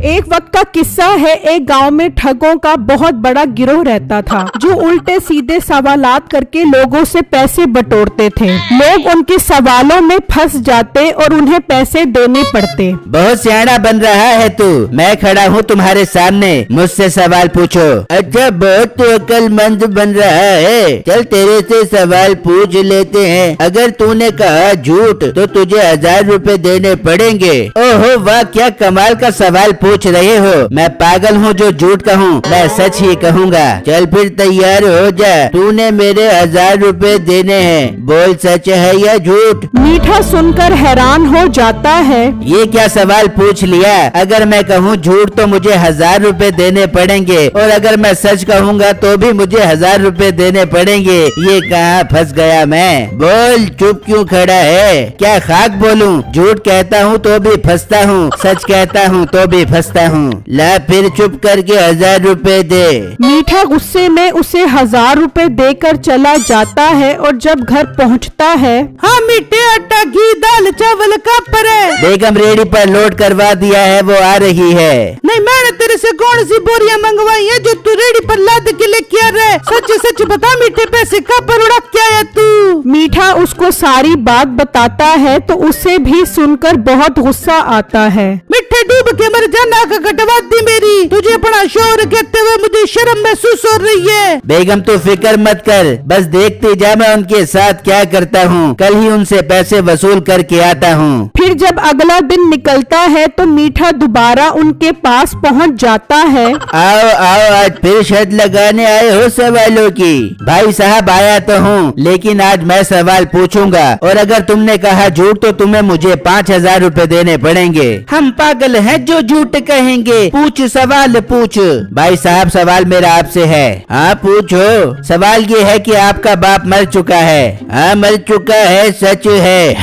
एक वक्त का किस्सा है। एक गांव में ठगों का बहुत बड़ा गिरोह रहता था, जो उल्टे सीधे सवालात करके लोगों से पैसे बटोरते थे। लोग उनके सवालों में फंस जाते और उन्हें पैसे देने पड़ते। बहुत सियाना बन रहा है तू। मैं खड़ा हूँ तुम्हारे सामने, मुझसे सवाल पूछो। अच्छा, बहुत तो अक्लमंद बन रहा है। चल तेरे से सवाल पूछ लेते हैं। अगर तूने कहा झूठ तो तुझे 1000 रुपए देने पड़ेंगे। ओहो वाह, क्या कमाल का सवाल पूछ रहे हो। मैं पागल हूँ जो झूठ कहूँ, मैं सच ही कहूँगा। चल फिर तैयार हो जा, तूने मेरे 1000 रुपए देने हैं। बोल सच है या झूठ। मीठा सुनकर हैरान हो जाता है। ये क्या सवाल पूछ लिया। अगर मैं कहूँ झूठ तो मुझे 1000 रुपए देने पड़ेंगे, और अगर मैं सच कहूँगा तो भी मुझे 1000 रुपए देने पड़ेंगे। ये कहाँ फंस गया मैं। बोल, चुप क्यों खड़ा है। क्या खाक बोलूं। झूठ कहता हूँ तो भी फंसता हूँ, सच कहता हूँ तो भी फंसता हूँ। ला फिर चुप करके 1000 रुपए दे। मीठा गुस्से में उसे 1000 रुपए देकर चला जाता है, और जब घर पहुँचता है, हाँ मीठे, आटा घी दाल चावल का पर है। बेगम रेडी पर लोड करवा दिया है, वो आ रही है। नहीं, मैंने तेरे से कौन सी बोरियां मंगवाई है जो तू रेडी पर लाद के लेके आ रहा है। सच सच बता मीठे, पैसे कहाँ पर उड़ा के आया तू। मीठा उसको सारी बात बताता है तो उसे भी सुनकर बहुत गुस्सा आता है। मीठे, डूब के मर जा, नाक कटवा दी मेरी। तुझे अपना शोर कहते हुए मुझे शर्म महसूस हो रही है। बेगम तू फिक्र मत कर, बस देखते जा मैं उनके साथ क्या करता हूँ। कल ही उनसे पैसे वसूल करके आता हूँ। फिर जब अगला दिन निकलता है तो मीठा दोबारा उनके पास पहुँच जाता है। आओ आओ, आज फिर शर्त लगाने आए हो सवालों की। भाई साहब आया तो हूँ, लेकिन आज मैं सवाल पूछूंगा, और अगर तुमने कहा झूठ तो तुम्हें मुझे 5000 रुपए देने पड़ेंगे। हम पागल हैं जो झूठ कहेंगे। पूछ, सवाल पूछ। भाई साहब, सवाल मेरा आपसे है। हाँ पूछो। सवाल ये है कि आपका बाप मर चुका है। हाँ मर चुका है, सच है।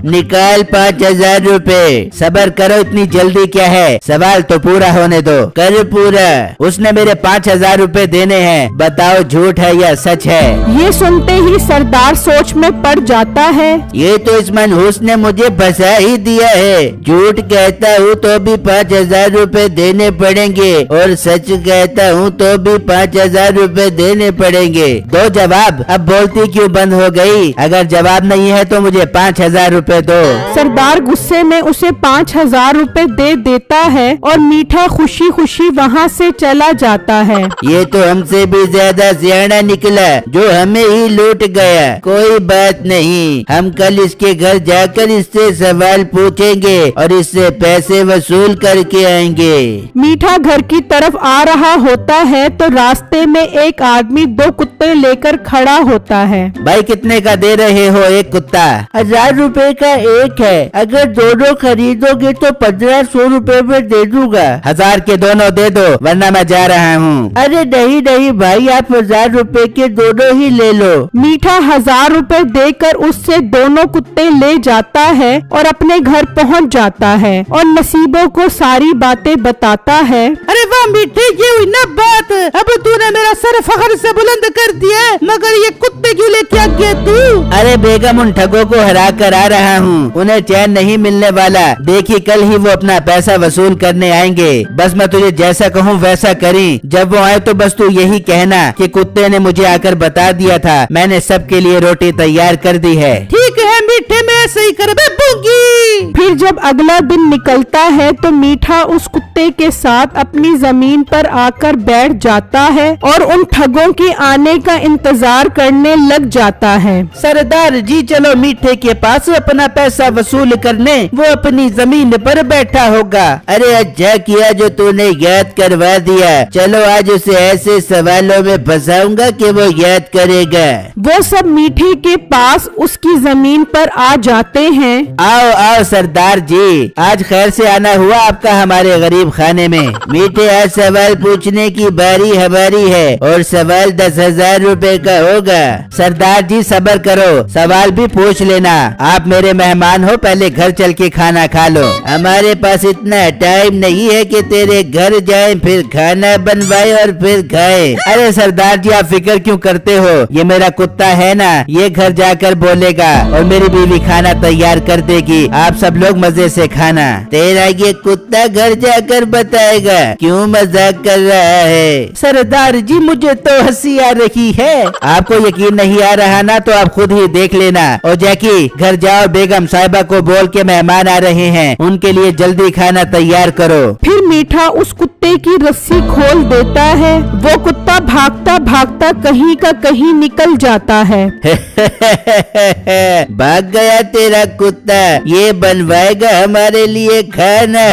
निकाल 5000 रुपए। सबर करो, इतनी जल्दी क्या है। सवाल तो पूरा होने दो। कर पूरा। उसने मेरे 5000 रुपए देने हैं। बताओ झूठ है या सच है। ये सुनते ही सरदार सोच में पड़ जाता है। ये तो इस मनहूस ने मुझे फंसा ही दिया है। झूठ कहता हूँ तो भी 5000 रुपए देने पड़ेंगे, और सच कहता हूँ तो भी 5000 रुपए देने पड़ेंगे। दो जवाब। अब बोलती क्यों बंद हो गई। अगर जवाब नहीं है तो मुझे 5000 रुपए दो। सरदार गुस्से में उसे 5000 रुपए दे देता है, और मीठा खुशी खुशी वहाँ से चला जाता है। ये तो हमसे भी ज्यादा सियाना निकला, जो हमें ही लूट गया। कोई बात नहीं, हम कल इसके घर जाकर इससे सवाल पूछेंगे और इससे पैसे वसूल करके आएंगे। मीठा घर की तरफ आ रहा होता है तो रास्ते में एक आदमी 2 कुत्ते लेकर खड़ा होता है। भाई कितने का दे रहे हो एक कुत्ता। 1000 रुपए का एक है। अगर दोनों खरीदोगे तो 1500 रुपए में दे दूंगा। 1000 के दोनों दे दो, वरना मैं जा रहा हूँ। अरे नहीं नहीं भाई, आप 1000 रुपए के दोनों ही ले लो। मीठा 1000 रुपए देकर उससे दोनों कुत्ते ले जाता है और अपने घर पहुंच जाता है, और नसीबों को सारी बातें बताता है। अरे वाह मीठे, ये हुई ना बात। अब तूने मेरा सर फखर से बुलंद कर दिया, मगर ये कुत्ते क्यों लेके आ गया तू। अरे बेगम, उन ठगों को हरा कर आ रहा हूँ। उन्हें चैन नहीं मिलने वाला। देखी, कल ही वो अपना पैसा वसूल करने आएंगे। बस मैं तुझे जैसा कहूँ वैसा करी। जब वो आए तो बस तू यही कहना कि कुत्ते ने मुझे आकर बता दिया था। मैंने सबके लिए रोटी तैयार कर दी है। ठीक है मीठे, मैं ऐसे ही कर बैठूंगी। फिर जब अगला दिन निकलता है तो मीठा उस कुत्ते के साथ अपनी जमीन पर आकर बैठ जाता है और उन ठगों के आने का इंतजार करने लग जाता है। सरदार जी, चलो मीठे के पास अपना पैसा वसूल करने। वो अपनी जमीन पर बैठा होगा। अरे अच्छा किया जो तूने याद करवा दिया। चलो आज उसे ऐसे सवालों में फंसाऊंगा कि वो याद करेगा। वो सब मीठे के पास उसकी जमीन पर आ जाते हैं। आओ आओ सरदार जी, आज खैर से आना हुआ आपका हमारे गरीब खाने में। मीठे, आज सवाल पूछने की बारी हमारी है और सवाल 10,000 रुपए का होगा। सरदार जी सब्र करो, सवाल भी पूछ लेना। आप मेरे मेहमान हो, पहले घर चल के खाना खा लो। हमारे पास इतना टाइम नहीं है कि तेरे घर जाएं, फिर खाना बनवाए और फिर खाएं। अरे सरदार जी, आप फिक्र क्यों करते हो? ये मेरा कुत्ता है ना, ये घर जाकर बोलेगा और मेरी बीवी खाना तैयार कर देगी। आप सब लोग मजे से खाना। तेरा ये कुत्ता घर जाकर बताएगा। क्यों मजाक कर रहा है? सरदार जी, मुझे तो हंसी आ रही है। आपको यकीन नहीं आ रहा ना, तो आप खुद ही देख लेना। और जैकी, घर जाओ, बेगम साहिबा को बोल के मेहमान आ रहे हैं, उनके लिए जल्दी खाना तैयार करो। फिर मीठा उस कुत्ते की रस्सी खोल देता है। वो कुत्ता भागता भागता कहीं का कहीं निकल जाता है। भाग गया तेरा कुत्ता, ये बनवाएगा हमारे लिए खाना।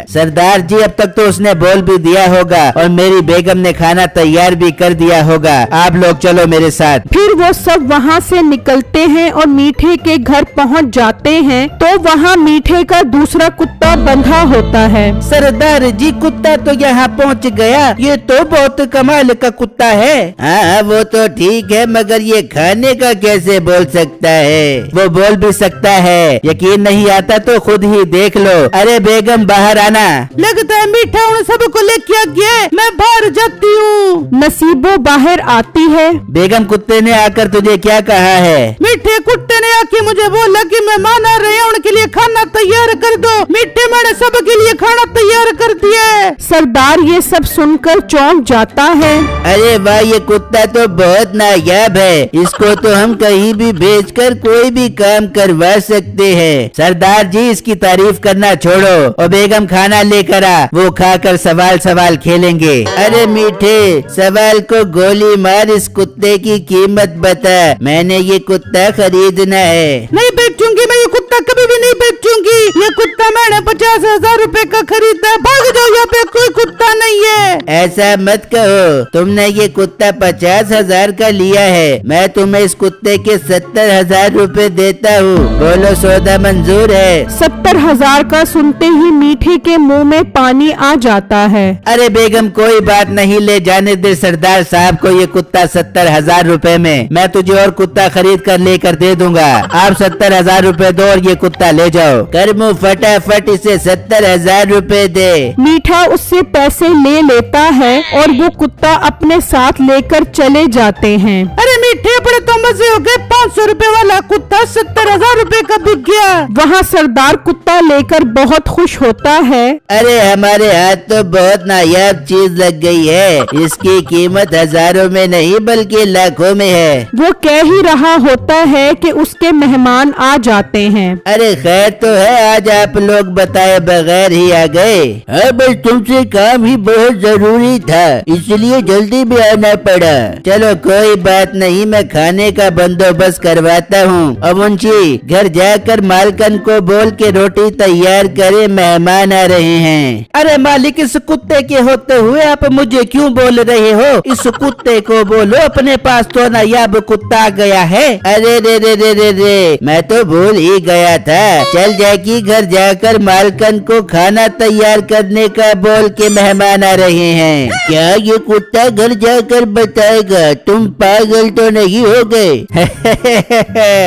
सरदार जी, अब तक तो उसने बोल भी दिया होगा और मेरी बेगम ने खाना तैयार भी कर दिया होगा। आप लोग चलो मेरे साथ। फिर वो सब वहाँ से निकलते हैं और मीठे के घर पहुँच जाते हैं तो वहाँ मीठे का दूसरा कुत्ता बंधा होता है। सरदार जी, कुत्ता तो यहाँ पहुँच गया। ये तो बहुत कमाल का कुत्ता है। हाँ, वो तो ठीक है, मगर ये खाने का कैसे बोल सकता है? वो बोल भी सकता है। यकीन नहीं आता तो खुद ही देख लो। अरे बेगम, बाहर आना। लगता है मीठा उन सबको लेके आ गया। मैं बाहर जाती हूँ। नसीबो बाहर आती है। बेगम, कुत्ते ने आकर तुझे क्या कहा है? मीठे कुत्ते ने आके मुझे बोला कि मेहमान आ रहे हैं, उनके लिए खाना तैयार कर दो। मीठे, मैंने सबके लिए खाना तैयार कर दिया। सरदार ये सब सुनकर चौंक जाता है। अरे वाह, ये कुत्ता तो बहुत नायाब है। इसको तो हम कहीं भी भेजकर कोई भी काम करवा सकते हैं। सरदार जी, इसकी तारीफ करना छोड़ो और बेगम खाना लेकर आ, वो खाकर सवाल खेलेंगे। अरे मीठे, सवाल को गोली मार, इस कुत्ते की कीमत बता। मैंने ये कुत्ता खरीदना है। नहीं बेचूंगी मैं, ये कुत्ता कभी भी नहीं बेचूंगी। ये कुत्ता मैंने 50,000 रुपए का खरीदा। भाग जाओ, यहाँ पे कोई कुत्ता नहीं है। ऐसा मत कहो, तुमने ये कुत्ता 50,000 का लिया है। मैं तुम्हें इस कुत्ते के 70,000 रुपए देता हूँ। बोलो, सौदा मंजूर है? 70,000 का सुनते ही मीठे के मुंह में पानी आ जाता है। अरे बेगम, कोई बात नहीं, ले जाने दे सरदार साहब को ये कुत्ता 70,000 रुपए में। मैं तुझे और कुत्ता खरीद कर लेकर दे दूंगा। आप 70,000 रुपए दो और ये कुत्ता ले जाओ। करमू, फटाफट इसे 70,000 रुपए दे। मीठा उससे पैसे ले लेता है और वो कुत्ता अपने साथ लेकर चले जाते हैं। अरे मीठे, बड़े तो मजे हो गए। 500 रुपए वाला कुत्ता 70,000 रुपए का बिक गया। वहाँ सरदार कुत्ता लेकर बहुत खुश होता है। अरे हमारे हाथ तो बहुत नायाब चीज लग गई है। इसकी कीमत हजारों में नहीं बल्कि लाखों में है। वो कह ही रहा होता है कि उसके मेहमान आ जाते हैं। अरे खैर तो है, आज आप लोग बताए बगैर ही आ गए। हाँ, बस तुमसे काम ही बहुत जरूरी था, इसलिए जल्दी भी आना पड़ा। चलो कोई बात नहीं, मैं खाने का बंदोबस्त करवाता हूँ। अब मुंशी, घर जाकर मालकन को बोल के रोटी तैयार करे, मेहमान आ रहे हैं। अरे मालिक, इस कुत्ते के होते हुए आप मुझे क्यों बोल रहे हो? इस कुत्ते को बोलो, अपने पास तो नायाब कुत्ता आ गया है। अरे रे रे रे रे रे, मैं तो भूल ही गया था। चल जैकी, घर जाकर मालकन को खाना तैयार करने का बोल के मेहमान आ रहे हैं। क्या ये कुत्ता घर जाकर बताएगा? तुम पागल तो नहीं हो गए?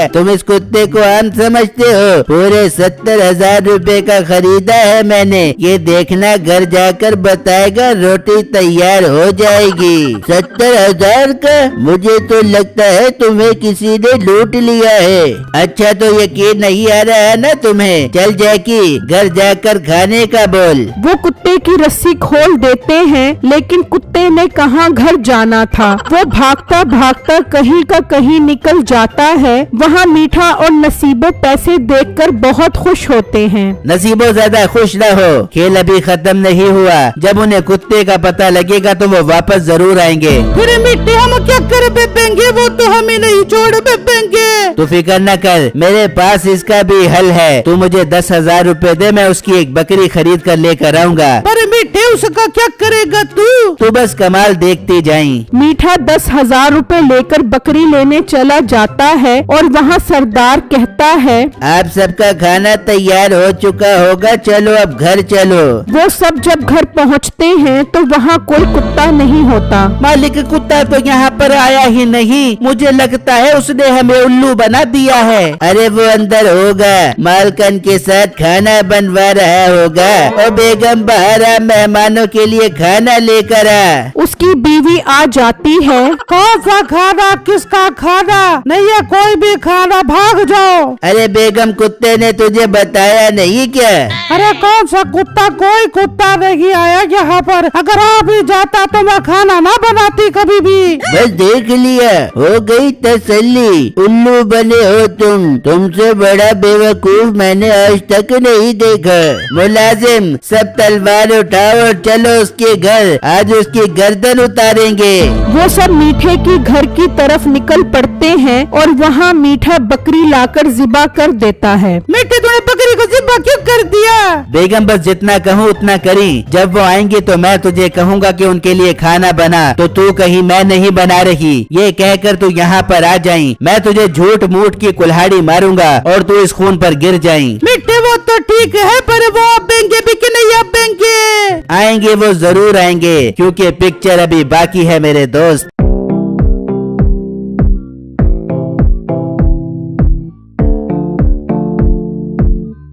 तुम इस कुत्ते को आम समझते हो? पूरे 70,000 रुपए का खरीदा है मैंने। ये देखना, घर जाकर बताएगा, रोटी तैयार हो जाएगी। 70,000 का? मुझे तो लगता है तुम्हें किसी ने लूट लिया है। अच्छा, तो यकीन नहीं आ रहा है ना तुम्हें? चल जैकी, घर जाकर खाने का बोल। वो कुत्ते की रस्सी खोल देते हैं, लेकिन कुत्ते ने कहाँ घर जाना था। वो भागता भागता कहीं का कहीं निकल जाता है। वहाँ मीठा और नसीबो पैसे देखकर बहुत खुश होते हैं। नसीबो, ज्यादा खुश न हो, खेल अभी खत्म नहीं हुआ। जब उन्हें कुत्ते का पता लगेगा तो वो वापस जरूर आएंगे। फिर मिट्टी हम क्या कर बेबेंगे? वो तो हमें नहीं छोड़ बेबेंगे। तू फिक्र न कर, मेरे पास इसका भी हल है। तू मुझे 10,000 रुपए दे, मैं उसकी एक बकरी खरीद कर लेकर आऊंगा। पर मीठे उसका क्या करेगा तू बस कमाल देखती जाई। मीठा 10,000 रुपए लेकर बकरी लेने चला जाता है और वहाँ सरदार कहता है, आप सबका खाना तैयार हो चुका होगा, चलो अब घर चलो। वो सब जब घर पहुँचते हैं तो वहाँ कोई कुत्ता नहीं होता। मालिक, कुत्ता तो यहाँ पर आया ही नहीं, मुझे लगता है उसने हमें उल्लू बना दिया है। अरे वो अंदर होगा, मालकन के साथ खाना बनवा रहा होगा और बेगम बाहर मेहमानों के लिए खाना लेकर आ। उसकी बीवी आ जाती है। कौन सा खाना, किसका खाना? नहीं है कोई भी खाना, भाग जाओ। अरे बेगम, कुत्ते ने तुझे बताया नहीं क्या? अरे कौन सा कुत्ता, कोई कुत्ता नहीं आया यहाँ पर। अगर आ भी जाता तो मैं खाना ना बनाती कभी भी। बस देख लिया, हो गई तसल्ली। उल्लू बने हो तुमसे बड़ा बेवकूफ मैंने आज तक नहीं देखा। मुलाजिम, सब तलवार उठाओ और चलो उसके घर, आज उसकी गर्दन उतारेंगे। वो सब मीठे की घर की तरफ निकल पड़ते हैं और वहाँ मीठा बकरी लाकर ज़िबा कर देता है। मीठे, तूने बकरी को ज़िबा क्यों कर दिया? बेगम, बस जितना कहूँ उतना करी। जब वो आएंगे तो मैं तुझे कहूँगा कि उनके लिए खाना बना, तो तू कहीं मैं नहीं बना रही ये कहकर तू यहाँ पर आ जाई। मैं तुझे झूठ मूठ की कुल्हाड़ी मारूंगा और तू इस खून पर गिर जाई। मीठे, वो तो ठीक है, पर वो आएंगे भी कि नहीं आएंगे? आएंगे, वो जरूर आएंगे, क्योंकि पिक्चर अभी बाकी है मेरे दोस्त।